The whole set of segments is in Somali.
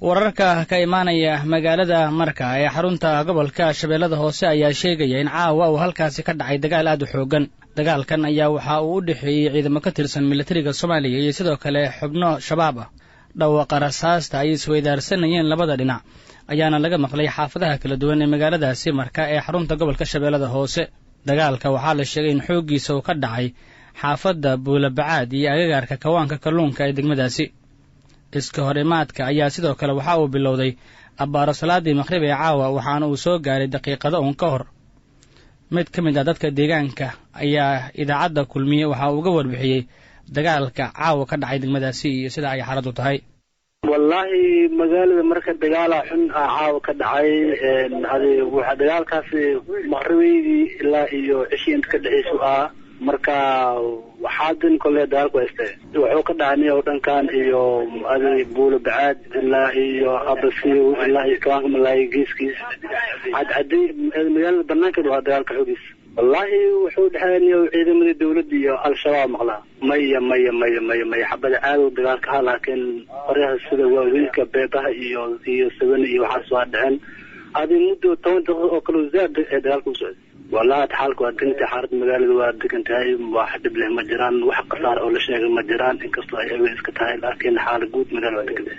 wararka ka imaanaya magaalada Marka ee xarunta gobolka Shabeellada Hoose ayaa sheegaya in caawa uu halkaasi ka dhacay dagaal aad u xoogan. Dagaalkan ayaa waxa uu u dhaxeeyay ciidamo ka tirsan militariga Soomaaliya iyo sidoo kale xubno shabaab ah. Dhawaaqa rasaasta ay isweydaarsanayeen labada dhinac ayaana laga maqlay xaafadaha kala duwan ee magaaladaasi Marka ee xarunta gobolka Shabeellada Hoose. Dagaalka waxaa la sheegay in xoogiisa uu ka dhacay xaafadda Buulabacaad iyo agagaarka kawaanka kalluunka ee degmadaasi. iska horimaadka ayaa sidoo kale waxa uu bilowday abbaaro salaadii maqrib ee caawa waxaana uu soo gaaray daqiiqado uun ka hor. mid ka mid ah dadka deegaanka ayaa idaacadda kulmiye waxa uu uga warbixiyey dagaalka caawa ka dhacay degmadaasi iyo sida ay xaaladdu tahay. wallahi magaalada Marka dagaal xun caawa ka dhacay waxa dagaalkaasi maqribadii ilaa iyo cishii inta ka dhacayso marka waxaadan kale dagaalku haystay wuxuu ka dhacay oo dhankan iyo Buulabacaad ilaa iyo Abasiyo ilaa iyo kawaanka Malaay geeskiis cadcadii magaalada banaankeeda waa dagaalka xoogis. wallahi wuxuu dhaxaynay ciidamada dawladda iyo al-shabaab maqlaa maya xabada aad u dagaalka laakiin qoraha sida waaweynka beebaha iyo saban iyo waxa soo dhaceen muddo 10 daqiiqo oo kale zaad dagaalku socday. والله حالك وأنت حارت مجال وادك أنت هاي واحد بله مجران وحق صار أول شيء مجران إنك صار أيوة كتاي لكن حال جود مجال وادك ده.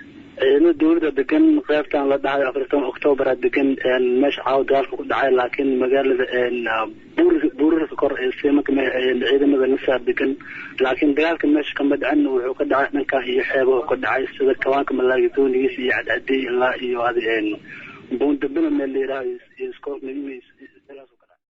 إنه الدولة دكان قريبة عن لدها أفريقيا أكتوبر دكان مش عاود دارك دعاء لكن مجال إن بور كور سيمك عيد مثلا نسا دكان لكن دارك مش كم بدعن وقد عنا كهي حابة وقد عايز سيد كمان كم لا يدون يسي عدي لا يهذه إن بون دبنا من اللي رايس يسكوب نجيس